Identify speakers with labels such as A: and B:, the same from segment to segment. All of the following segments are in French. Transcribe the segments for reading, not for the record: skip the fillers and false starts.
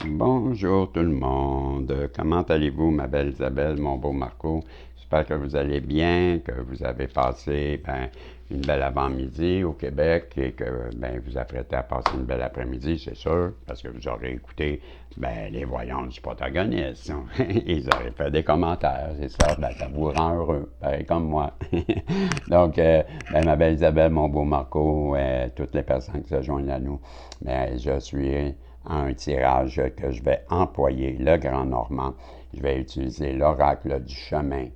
A: Bonjour tout le monde. Comment allez-vous, ma belle Isabelle, mon beau Marco? J'espère que vous allez bien, que vous avez passé une belle avant-midi au Québec et que vous apprêtez à passer une belle après-midi, c'est sûr, parce que vous aurez écouté les voyances du protagoniste. Ils auraient fait des commentaires, c'est ça, ça vous rend heureux, pareil comme moi. Donc, ma belle Isabelle, mon beau Marco, toutes les personnes qui se joignent à nous, je suis un tirage que je vais employer, le Grand Normand. Je vais utiliser l'oracle du chemin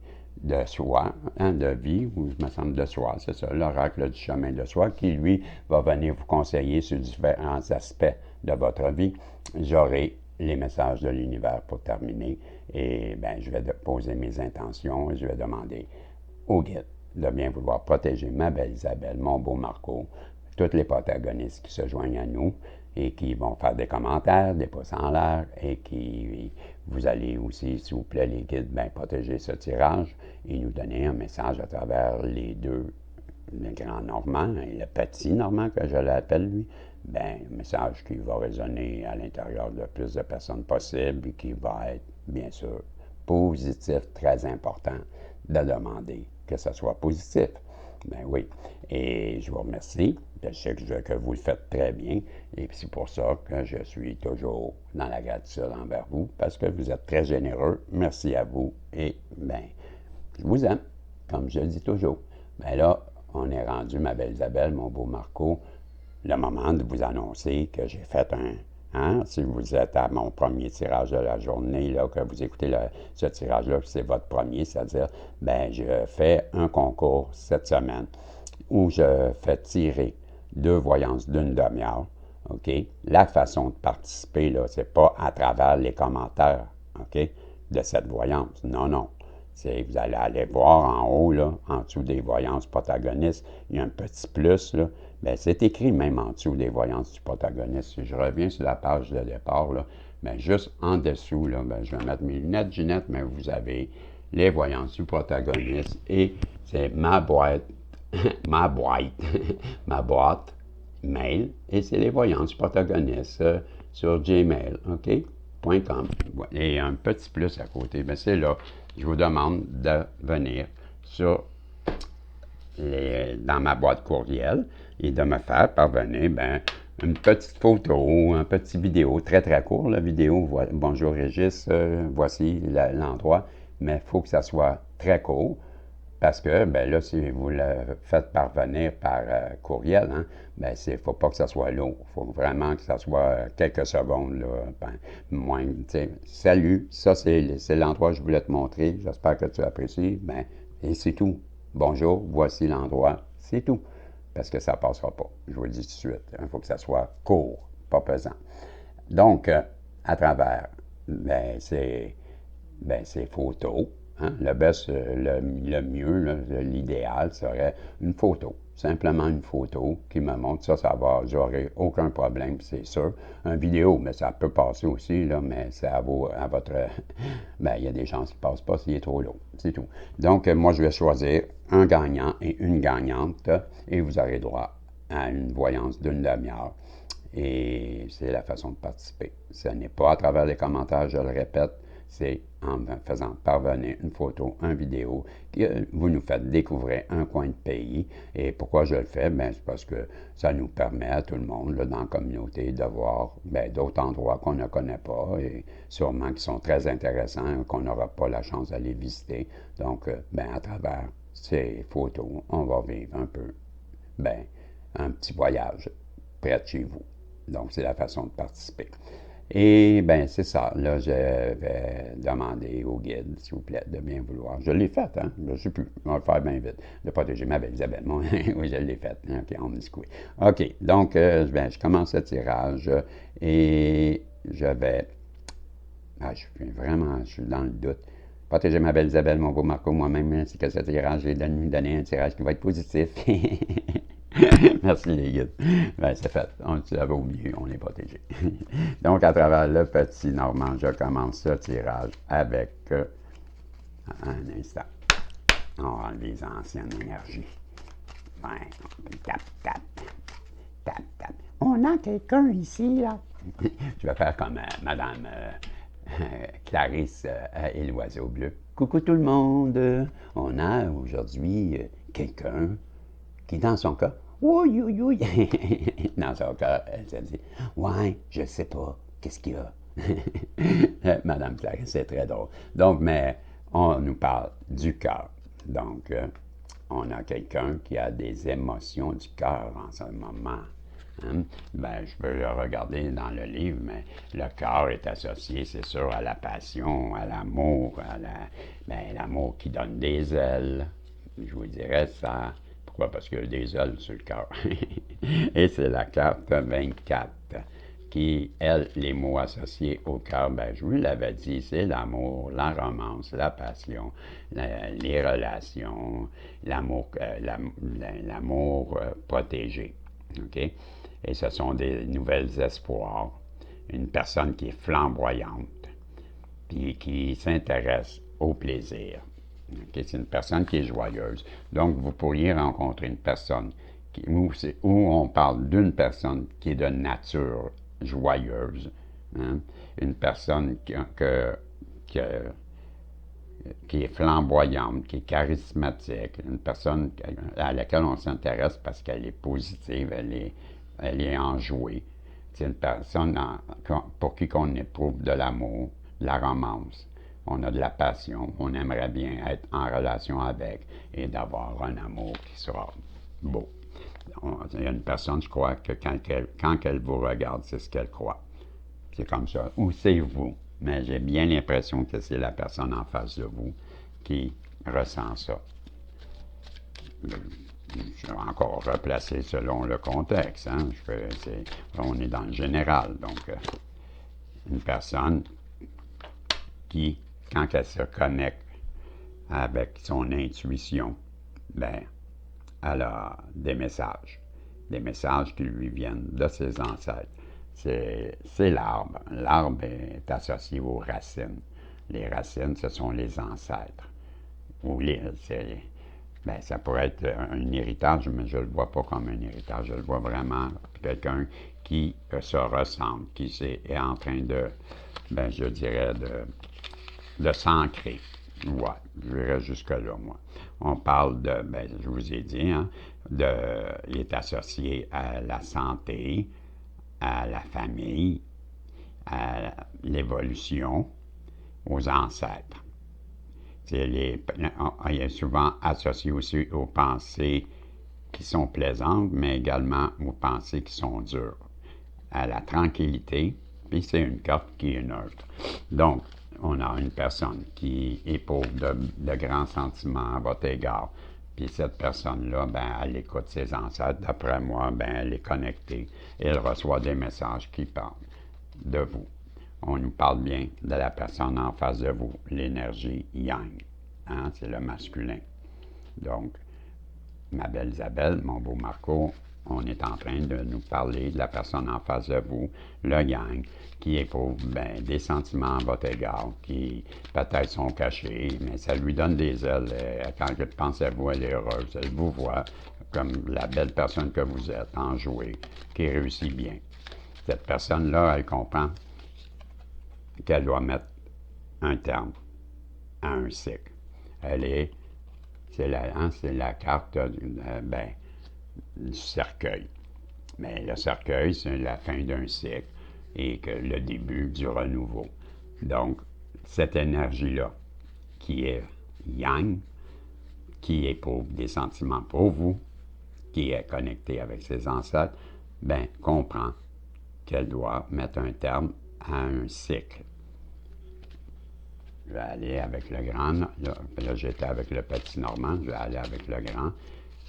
A: de soi, de vie, ou je me semble de soi, c'est ça, l'oracle du chemin de soi, qui, lui, va venir vous conseiller sur différents aspects de votre vie. J'aurai les messages de l'univers pour terminer, et je vais poser mes intentions, et je vais demander au guide de bien vouloir protéger ma belle Isabelle, mon beau Marco, tous les protagonistes qui se joignent à nous et qui vont faire des commentaires, des pouces en l'air et qui, vous allez aussi, s'il vous plaît, les guides, protéger ce tirage et nous donner un message à travers les deux, le grand Normand et le petit Normand, que je l'appelle lui, un message qui va résonner à l'intérieur de plus de personnes possible et qui va être, bien sûr, positif, très important de demander que ce soit positif. Ben oui. Et je vous remercie. Je sais que vous le faites très bien. Et c'est pour ça que je suis toujours dans la gratitude envers vous, parce que vous êtes très généreux. Merci à vous. Et je vous aime, comme je le dis toujours. Là, on est rendu, ma belle Isabelle, mon beau Marco, le moment de vous annoncer que j'ai fait un. Hein, si vous êtes à mon premier tirage de la journée, là, que vous écoutez ce tirage-là, c'est votre premier, c'est-à-dire, je fais un concours cette semaine où je fais tirer deux voyances d'une demi-heure. OK? La façon de participer, là, c'est pas à travers les commentaires, OK, de cette voyance. Non, non. Vous allez aller voir en haut, là, en dessous des voyances protagonistes, il y a un petit plus, là. C'est écrit même en dessous des voyances du protagoniste. Si je reviens sur la page de départ, là, juste en dessous, là, je vais mettre mes lunettes, Ginette, mais vous avez les voyances du protagoniste et c'est ma boîte, ma boîte, ma boîte mail et c'est les voyances du protagoniste sur Gmail, OK? .com. Et un petit plus à côté, c'est là. Je vous demande de venir sur dans ma boîte courriel et de me faire parvenir une petite photo, une petite vidéo, très très court, la vidéo. Bonjour Régis, voici l'endroit, mais il faut que ça soit très court. Parce que, là, si vous le faites parvenir par courriel, hein, il ne faut pas que ça soit lourd. Il faut vraiment que ça soit quelques secondes, là, moins, salut, ça, c'est l'endroit que je voulais te montrer. J'espère que tu apprécies. Et c'est tout. Bonjour, voici l'endroit. C'est tout. Parce que ça ne passera pas. Je vous le dis tout de suite. Il faut que ça soit court, pas pesant. Donc, à travers, ces photos. Hein? Le best, le mieux, l'idéal serait une photo. Simplement une photo qui me montre ça, j'aurai aucun problème, c'est sûr. Une vidéo, mais ça peut passer aussi, là, mais c'est à votre. Il y a des chances qu'il ne passe pas s'il est trop lourd. C'est tout. Donc, moi, je vais choisir un gagnant et une gagnante et vous aurez droit à une voyance d'une demi-heure. Et c'est la façon de participer. Ce n'est pas à travers les commentaires, je le répète, c'est en faisant parvenir une photo, une vidéo, que vous nous faites découvrir un coin de pays. Et pourquoi je le fais? C'est parce que ça nous permet à tout le monde là, dans la communauté de voir d'autres endroits qu'on ne connaît pas et sûrement qui sont très intéressants, qu'on n'aura pas la chance d'aller visiter. Donc, à travers ces photos, on va vivre un peu, un petit voyage près de chez vous. Donc, c'est la façon de participer. Et c'est ça. Là, je vais demander au guide, s'il vous plaît, de bien vouloir. Je l'ai fait, hein? Je ne sais plus. On va le faire bien vite. De protéger ma belle Isabelle. Oui, je l'ai fait. OK, on me dit que oui. OK, donc, je commence le tirage et je vais. Je suis dans le doute. Protéger ma belle Isabelle, mon beau Marco, moi-même, c'est que ce tirage, j'ai donné un tirage qui va être positif. Merci les guides. C'est fait. Ça va au mieux, on est protégé. Donc, à travers le petit Normand, je commence ce tirage avec un instant. On enlève les anciennes énergies. Tap, tap, tap, tap. On a quelqu'un ici, là. Je vais faire comme Madame Clarisse et l'oiseau bleu. Coucou tout le monde! On a aujourd'hui quelqu'un qui, dans son cas, oui, oui, oui. Dans son cas, elle se dit, ouais, je sais pas, qu'est-ce qu'il y a? Madame Clarisse, c'est très drôle. Donc, mais on nous parle du cœur. Donc, on a quelqu'un qui a des émotions du cœur en ce moment. Hein? Ben, je peux le regarder dans le livre, mais le cœur est associé, c'est sûr, à la passion, à l'amour, l'amour qui donne des ailes. Je vous dirais ça. Pourquoi? Parce qu'il y a des ailes sur le cœur. Et c'est la carte 24 qui, elle, les mots associés au cœur, ben, je vous l'avais dit, c'est l'amour, la romance, la passion, les relations, l'amour protégé. OK? Et ce sont des nouvelles espoirs. Une personne qui est flamboyante, puis qui s'intéresse au plaisir. Okay? C'est une personne qui est joyeuse. Donc, vous pourriez rencontrer une personne où on parle d'une personne qui est de nature joyeuse, hein? Une personne qui est flamboyante, qui est charismatique, une personne à laquelle on s'intéresse parce qu'elle est positive, elle est enjouée. C'est une personne pour qui on éprouve de l'amour, de la romance. On a de la passion, on aimerait bien être en relation avec et d'avoir un amour qui sera beau. Il y a une personne, je crois, que quand elle vous regarde, c'est ce qu'elle croit. C'est comme ça. Ou c'est vous. Mais j'ai bien l'impression que c'est la personne en face de vous qui ressent ça. Je vais encore replacer selon le contexte. Hein? On est dans le général. Donc, une personne qui, quand elle se connecte avec son intuition, ben, elle a des messages qui lui viennent de ses ancêtres. C'est l'arbre. L'arbre est associé aux racines. Les racines, ce sont les ancêtres. Ça pourrait être un héritage, mais je ne le vois pas comme un héritage. Je le vois vraiment quelqu'un qui se ressemble, qui est en train de, je dirais, de s'ancrer. Ouais, je dirais jusque-là, moi. On parle je vous ai dit, hein, il est associé à la santé, à la famille, à l'évolution, aux ancêtres. Il est souvent associé aussi aux pensées qui sont plaisantes, mais également aux pensées qui sont dures, à la tranquillité, puis c'est une carte qui est neutre. Donc, on a une personne qui éprouve de grands sentiments à votre égard. Puis cette personne-là, elle écoute ses ancêtres. D'après moi, elle est connectée et elle reçoit des messages qui parlent de vous. On nous parle bien de la personne en face de vous, l'énergie yang. Hein? C'est le masculin. Donc, ma belle Isabelle, mon beau Marco, on est en train de nous parler de la personne en face de vous, le yang, qui éprouve des sentiments à votre égard, qui peut-être sont cachés, mais ça lui donne des ailes. Quand elle pense à vous, elle est heureuse. Elle vous voit comme la belle personne que vous êtes, enjouée, qui réussit bien. Cette personne-là, elle comprend qu'elle doit mettre un terme à un cycle. C'est la carte du cercueil. Mais le cercueil, c'est la fin d'un cycle et que le début du renouveau. Donc, cette énergie-là, qui est yang, qui éprouve des sentiments pour vous, qui est connectée avec ses ancêtres, comprend qu'elle doit mettre un terme à un cycle. Je vais aller avec le grand. Là, j'étais avec le petit Normand. Je vais aller avec le grand.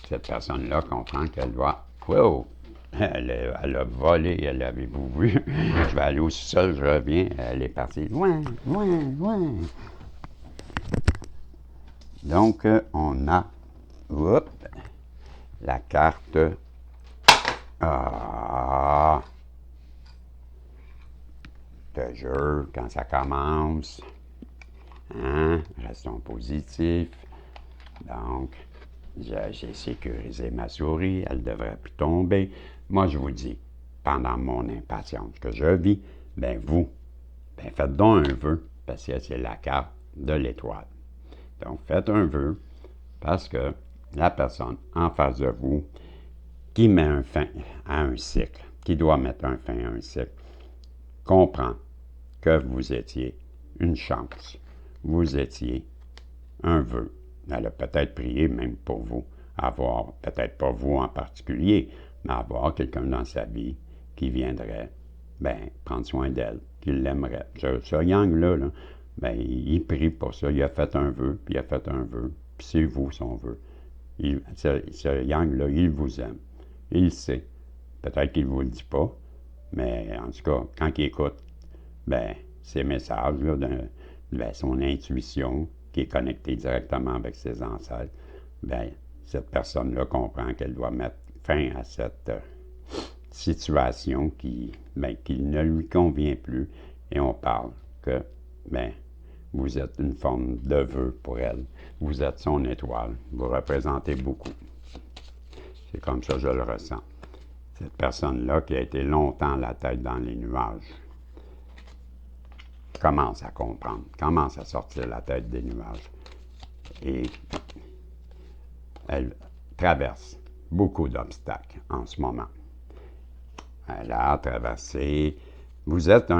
A: Cette personne-là comprend qu'elle doit... Wow! Elle a volé, l'avez-vous vu? Je vais aller au sol, je reviens. Elle est partie loin, loin, loin. Donc, on a... la carte... Je te jure, quand ça commence... Hein? Restons positifs. Donc, j'ai sécurisé ma souris. Elle ne devrait plus tomber. Moi, je vous dis, pendant mon impatience que je vis, ben vous, ben faites donc un vœu, parce que c'est la carte de l'étoile. Donc, faites un vœu, parce que la personne en face de vous qui met un fin à un cycle, qui doit mettre un fin à un cycle, comprend que vous étiez une chance, vous étiez un vœu. Elle a peut-être prié même pour vous, avoir, peut-être pas vous en particulier, mais avoir quelqu'un dans sa vie qui viendrait prendre soin d'elle, qui l'aimerait. Ce Yang-là, il prie pour ça, il a fait un vœu, puis il a fait un vœu, puis c'est vous son vœu. Ce Yang-là, il vous aime. Il le sait. Peut-être qu'il ne vous le dit pas, mais en tout cas, quand il écoute ces messages-là, son intuition, qui est connectée directement avec ses ancêtres, cette personne-là comprend qu'elle doit mettre fin à cette situation qui ne lui convient plus. Et on parle que vous êtes une forme de vœu pour elle. Vous êtes son étoile. Vous représentez beaucoup. C'est comme ça que je le ressens. Cette personne-là qui a été longtemps la tête dans les nuages commence à comprendre, commence à sortir la tête des nuages. Et elle traverse beaucoup d'obstacles en ce moment. Elle a traversé. Vous êtes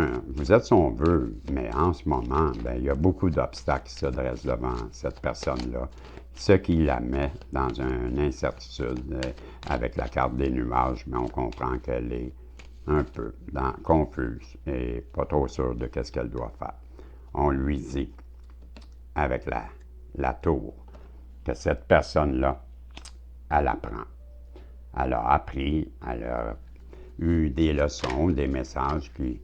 A: son vœu, mais en ce moment, il y a beaucoup d'obstacles qui se dressent devant cette personne-là, ce qui la met dans une incertitude avec la carte des nuages, mais on comprend qu'elle est un peu confuse et pas trop sûre de ce qu'elle doit faire. On lui dit, avec la tour, que cette personne-là, elle apprend. Elle a appris, elle a eu des leçons, des messages qui,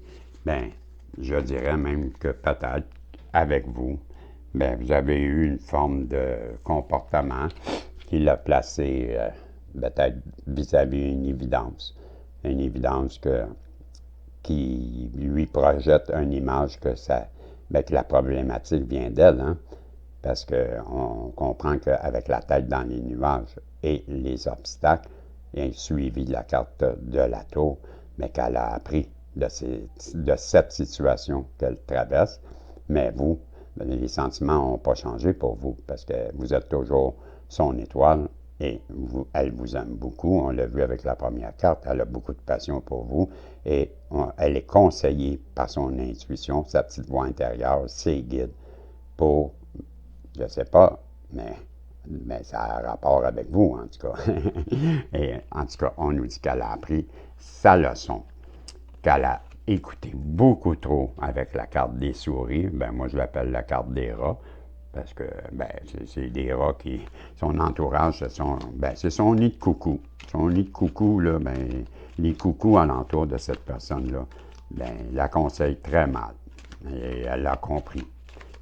A: je dirais même que peut-être avec vous, vous avez eu une forme de comportement qui l'a placé peut-être vis-à-vis une évidence qui lui projette une image que la problématique vient d'elle, hein? Parce qu'on comprend qu'avec la tête dans les nuages et les obstacles, et suivi de la carte de la tour, mais qu'elle a appris de cette situation qu'elle traverse. Mais vous, les sentiments n'ont pas changé pour vous, parce que vous êtes toujours son étoile et elle vous aime beaucoup. On l'a vu avec la première carte, elle a beaucoup de passion pour vous et elle est conseillée par son intuition, sa petite voix intérieure, ses guides, pour, je ne sais pas, mais ça a rapport avec vous, en tout cas. Et en tout cas, on nous dit qu'elle a appris sa leçon, qu'elle a écouté beaucoup trop avec la carte des souris. Moi, je l'appelle la carte des rats, parce que c'est des rats qui, son entourage, c'est son nid de coucou. Son nid de coucou, là, les coucous alentour de cette personne-là, la conseille très mal. Et elle l'a compris.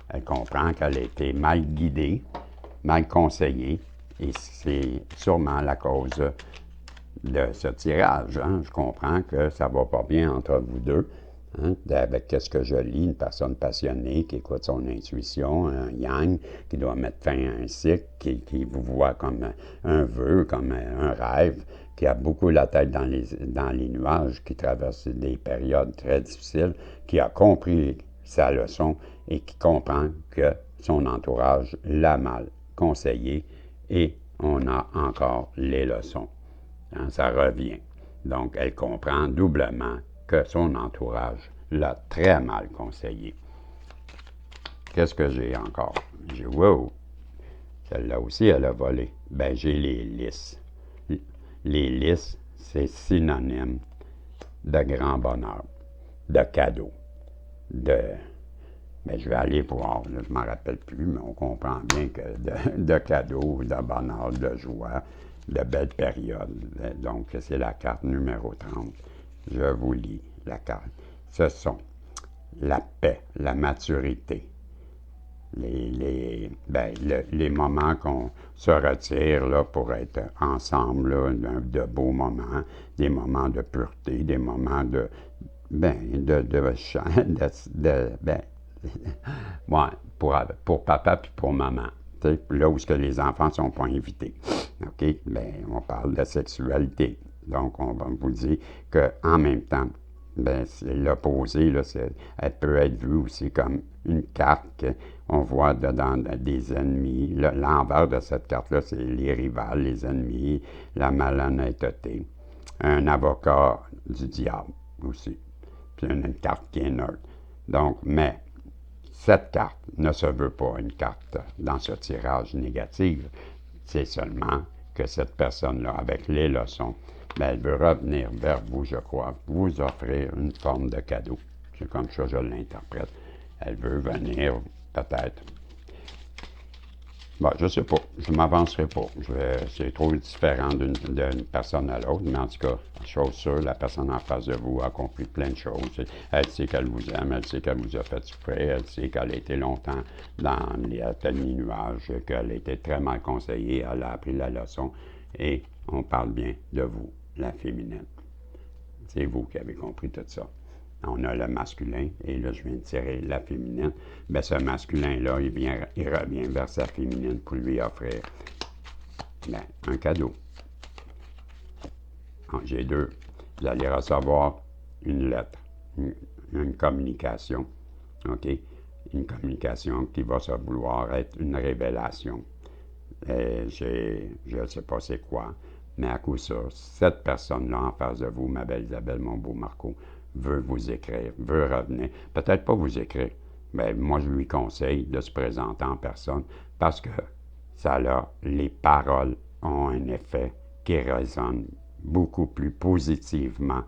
A: Elle comprend qu'elle a été mal guidée, mal conseillée, et c'est sûrement la cause de ce tirage. Hein. Je comprends que ça ne va pas bien entre vous deux. Hein, avec ce que je lis, une personne passionnée qui écoute son intuition, un yang qui doit mettre fin à un cycle, qui vous voit comme un vœu, comme un rêve, qui a beaucoup la tête dans les nuages, qui traverse des périodes très difficiles, qui a compris sa leçon et qui comprend que son entourage l'a mal conseillé et on a encore les leçons. Hein, ça revient. Donc, elle comprend doublement que son entourage l'a très mal conseillé. Qu'est-ce que j'ai encore? J'ai, wow, celle-là aussi, elle a volé. J'ai les lys. Les lys, c'est synonyme de grand bonheur, de cadeau, je vais aller voir, là, je ne m'en rappelle plus, mais on comprend bien que de cadeaux, de bonheur, de joie, de belles périodes. Donc, c'est la carte numéro 30. Je vous lis la carte. Ce sont la paix, la maturité, les moments qu'on se retire là, pour être ensemble, là, de beaux moments, des moments de pureté, des moments pour papa puis pour maman. Là où les enfants ne sont pas invités. OK? On parle de sexualité. Donc, on vous dit qu'en même temps, ben, l'opposé, là, elle peut être vue aussi comme une carte qu'on voit dedans des ennemis. L'envers de cette carte-là, c'est les rivales, les ennemis, la malhonnêteté. Un avocat du diable aussi. Puis une carte qui est neutre. Donc, mais cette carte ne se veut pas une carte dans ce tirage négatif. C'est seulement que cette personne-là, avec les leçons, ben, elle veut revenir vers vous, je crois, vous offrir une forme de cadeau. C'est comme ça que je l'interprète. Elle veut venir, peut-être. Bon, je ne sais pas. Je ne m'avancerai pas. C'est trop différent d'une personne à l'autre, mais en tout cas, chose sûre, la personne en face de vous a accompli plein de choses. Elle sait qu'elle vous aime, elle sait qu'elle vous a fait souffrir, elle sait qu'elle a été longtemps dans les ateliers nuages, qu'elle a été très mal conseillée, elle a appris la leçon, et on parle bien de vous, la féminine. C'est vous qui avez compris tout ça. On a le masculin, et là, je viens de tirer la féminine. Bien, ce masculin-là, il revient vers sa féminine pour lui offrir bien, un cadeau. J'ai deux. Vous allez recevoir une lettre, une communication. OK? Une communication qui va se vouloir être une révélation. Je ne sais pas c'est quoi, mais à coup sûr, cette personne-là en face de vous, ma belle Isabelle, mon beau Marco, veut vous écrire, veut revenir. Peut-être pas vous écrire, mais moi je lui conseille de se présenter en personne parce que les paroles ont un effet qui résonne beaucoup plus positivement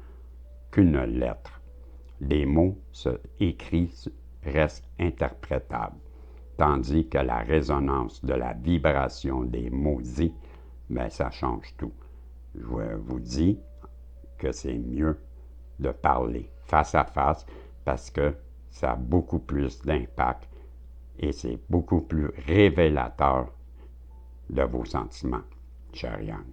A: qu'une lettre. Les mots écrits restent interprétables, tandis que la résonance de la vibration des mots dits, bien, ça change tout. Je vous dis que c'est mieux de parler face à face parce que ça a beaucoup plus d'impact et c'est beaucoup plus révélateur de vos sentiments, cher Yang.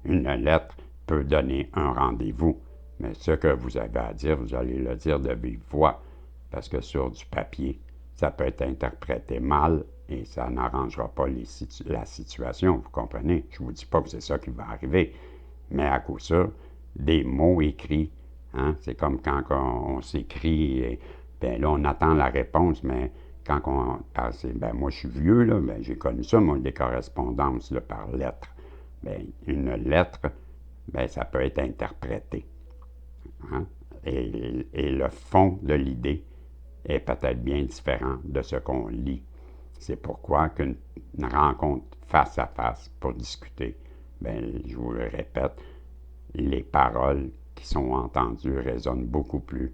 A: Une lettre peut donner un rendez-vous, mais ce que vous avez à dire, vous allez le dire de vive voix, parce que sur du papier, ça peut être interprété mal et ça n'arrangera pas la situation, vous comprenez? Je ne vous dis pas que c'est ça qui va arriver, mais à coup sûr, des mots écrits, hein, c'est comme quand on s'écrit, bien là, on attend la réponse, mais quand on passe, ben moi je suis vieux, là, ben, j'ai connu ça, moi, des correspondances là, par lettre. Bien, une lettre, bien, ça peut être interprété. Hein? Et le fond de l'idée est peut-être bien différent de ce qu'on lit. C'est pourquoi qu'une rencontre face à face pour discuter, bien, je vous le répète, les paroles qui sont entendues résonnent beaucoup plus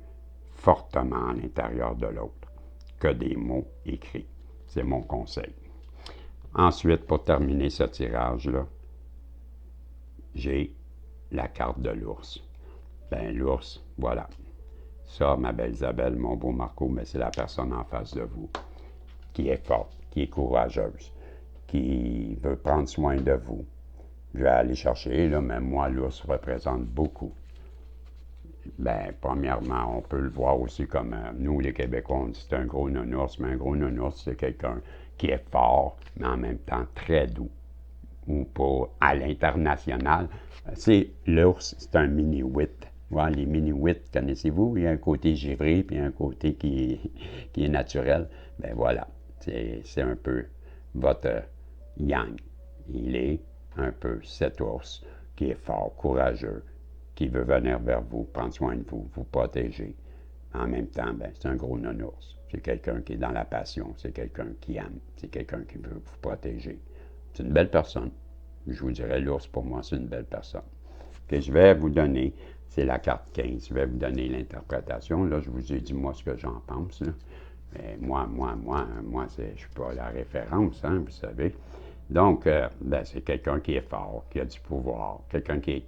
A: fortement à l'intérieur de l'autre que des mots écrits. C'est mon conseil. Ensuite, pour terminer ce tirage-là, j'ai la carte de l'ours. Ben l'ours, voilà. Ça, ma belle Isabelle, mon beau Marco, mais c'est la personne en face de vous qui est forte, qui est courageuse, qui veut prendre soin de vous. Je vais aller chercher, là, mais moi, l'ours représente beaucoup. Ben, premièrement, on peut le voir aussi comme nous, les Québécois, on dit c'est un gros nounours, mais un gros nounours, c'est quelqu'un qui est fort, mais en même temps très doux. Ou pour à l'international, c'est l'ours, c'est un mini-wit. Voilà, les mini-wits, connaissez-vous? Il y a un côté givré, puis un côté qui est naturel. Ben voilà, c'est un peu votre yang. Il est un peu cet ours qui est fort, courageux, qui veut venir vers vous, prendre soin de vous, vous protéger. En même temps, ben, c'est un gros nounours. C'est quelqu'un qui est dans la passion, c'est quelqu'un qui aime, c'est quelqu'un qui veut vous protéger. C'est une belle personne. Je vous dirais, l'ours, pour moi, c'est une belle personne. Que je vais vous donner, c'est la carte 15. Je vais vous donner l'interprétation. Là, je vous ai dit, moi, ce que j'en pense. Là. Mais moi, je ne suis pas la référence, hein, vous savez. Donc, ben, c'est quelqu'un qui est fort, qui a du pouvoir, quelqu'un qui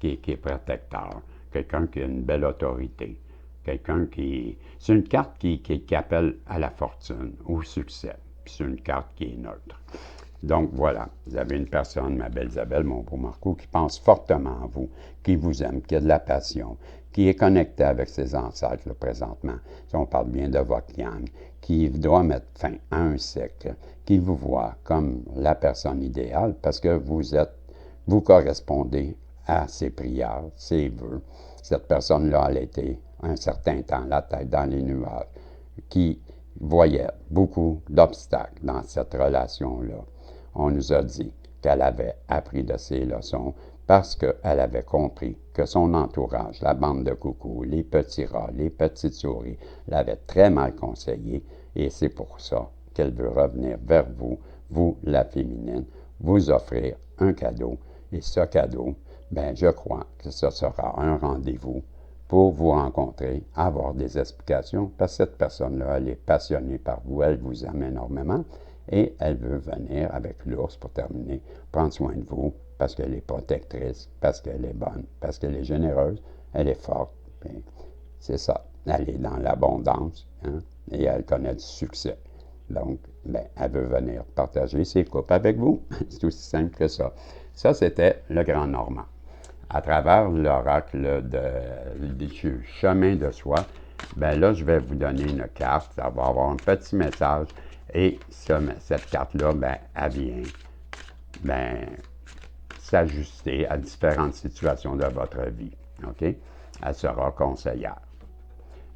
A: est protecteur, quelqu'un qui a une belle autorité, quelqu'un qui... C'est une carte qui appelle à la fortune, au succès. Puis c'est une carte qui est neutre. Donc voilà, vous avez une personne, ma belle Isabelle, mon beau Marco, qui pense fortement à vous, qui vous aime, qui a de la passion, qui est connecté avec ses ancêtres là, présentement. Si on parle bien de votre yang, qui doit mettre fin à un cycle, qui vous voit comme la personne idéale parce que vous correspondez à ses prières, ses vœux. Cette personne-là, elle était un certain temps la tête dans les nuages, qui voyait beaucoup d'obstacles dans cette relation-là. On nous a dit qu'elle avait appris de ses leçons parce qu'elle avait compris que son entourage, la bande de coucous, les petits rats, les petites souris, l'avaient très mal conseillée et c'est pour ça qu'elle veut revenir vers vous, vous, la féminine, vous offrir un cadeau. Et ce cadeau, ben, je crois que ce sera un rendez-vous pour vous rencontrer, avoir des explications, parce que cette personne-là, elle est passionnée par vous, elle vous aime énormément, et elle veut venir avec l'ours, pour terminer, prendre soin de vous, parce qu'elle est protectrice, parce qu'elle est bonne, parce qu'elle est généreuse, elle est forte, c'est ça. Elle est dans l'abondance, hein, et elle connaît du succès. Donc, ben, elle veut venir partager ses coupes avec vous. C'est aussi simple que ça. Ça, c'était le Grand Normand. À travers l'oracle du chemin de soi, ben là, je vais vous donner une carte. Ça va avoir un petit message. Et cette carte-là, ben, elle vient ben, s'ajuster à différentes situations de votre vie. OK? Elle sera conseillère.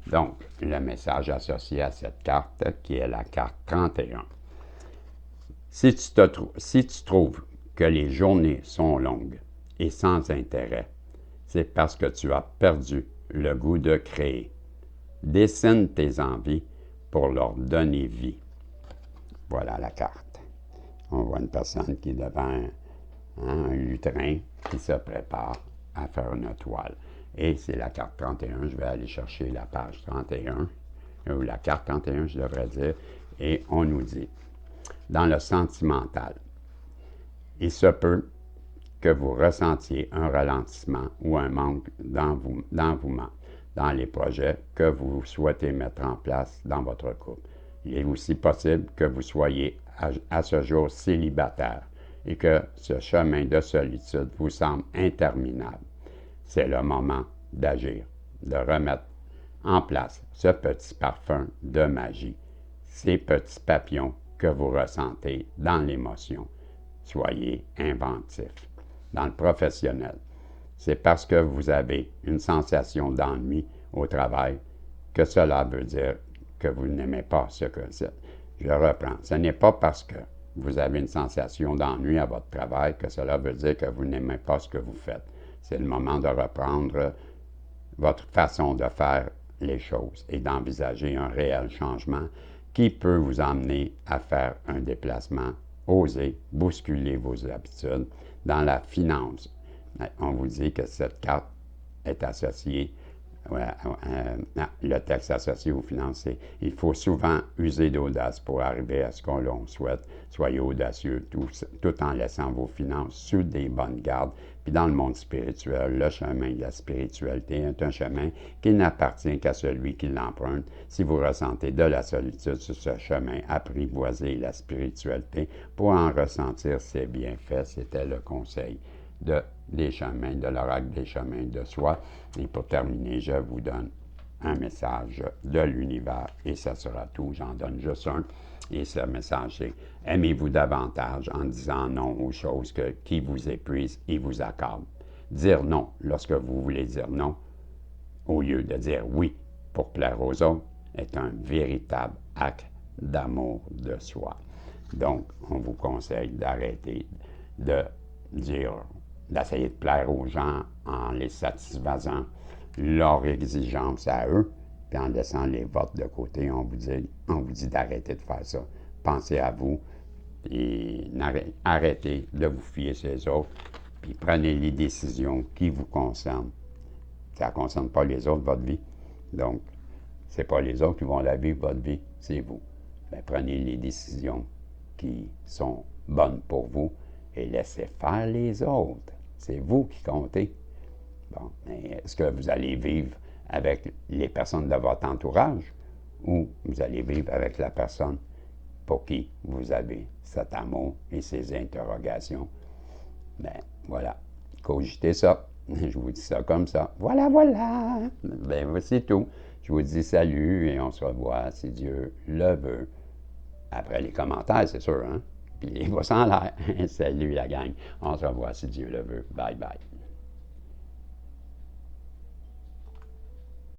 A: Donc, le message associé à cette carte, qui est la carte 31. Si tu trouves que les journées sont longues et sans intérêt, c'est parce que tu as perdu le goût de créer. Dessine tes envies pour leur donner vie. Voilà la carte. On voit une personne qui est devant un lutrin qui se prépare à faire une toile. Et c'est la carte 31. Je vais aller chercher la page 31, ou la carte 31, je devrais dire. Et on nous dit, dans le sentimental, il se peut que vous ressentiez un ralentissement ou un manque d'envouement dans les projets que vous souhaitez mettre en place dans votre couple. Il est aussi possible que vous soyez à ce jour célibataire et que ce chemin de solitude vous semble interminable. C'est le moment d'agir, de remettre en place ce petit parfum de magie, ces petits papillons que vous ressentez dans l'émotion. Soyez inventif. Dans le professionnel, c'est parce que vous avez une sensation d'ennui au travail que cela veut dire que vous n'aimez pas ce que c'est. Je reprends. Ce n'est pas parce que vous avez une sensation d'ennui à votre travail que cela veut dire que vous n'aimez pas ce que vous faites. C'est le moment de reprendre votre façon de faire les choses et d'envisager un réel changement qui peut vous emmener à faire un déplacement, oser bousculer vos habitudes. Dans la finance, on vous dit que cette carte est associée, le texte associé aux finances, c'est « Il faut souvent user d'audace pour arriver à ce qu'on souhaite. Soyez audacieux tout en laissant vos finances sous des bonnes gardes. » Puis dans le monde spirituel, le chemin de la spiritualité est un chemin qui n'appartient qu'à celui qui l'emprunte. Si vous ressentez de la solitude sur ce chemin, apprivoisez la spiritualité pour en ressentir ses bienfaits. C'était le conseil des chemins, de l'oracle des chemins de soi. Et pour terminer, je vous donne un message de l'univers et ça sera tout. J'en donne juste un. Et ce message, c'est « Aimez-vous davantage en disant non aux choses qui vous épuisent et vous accablent. » Dire non lorsque vous voulez dire non, au lieu de dire oui pour plaire aux autres, est un véritable acte d'amour de soi. Donc, on vous conseille d'arrêter de dire, d'essayer de plaire aux gens en les satisfaisant leur exigence à eux, puis en laissant les vôtres de côté, on vous dit d'arrêter de faire ça. Pensez à vous, et arrêtez de vous fier sur les autres, puis prenez les décisions qui vous concernent. Ça ne concerne pas les autres, votre vie. Donc, ce n'est pas les autres qui vont la vivre, votre vie, c'est vous. Bien, prenez les décisions qui sont bonnes pour vous et laissez faire les autres. C'est vous qui comptez. Bon, mais est-ce que vous allez vivre avec les personnes de votre entourage ou vous allez vivre avec la personne pour qui vous avez cet amour et ces interrogations? Ben, voilà. Cogitez ça. Je vous dis ça comme ça. Voilà, voilà. Ben, voici tout. Je vous dis salut et on se revoit, si Dieu le veut. Après les commentaires, c'est sûr, hein? Puis les pouces en l'air. Salut la gang. On se revoit, si Dieu le veut. Bye bye.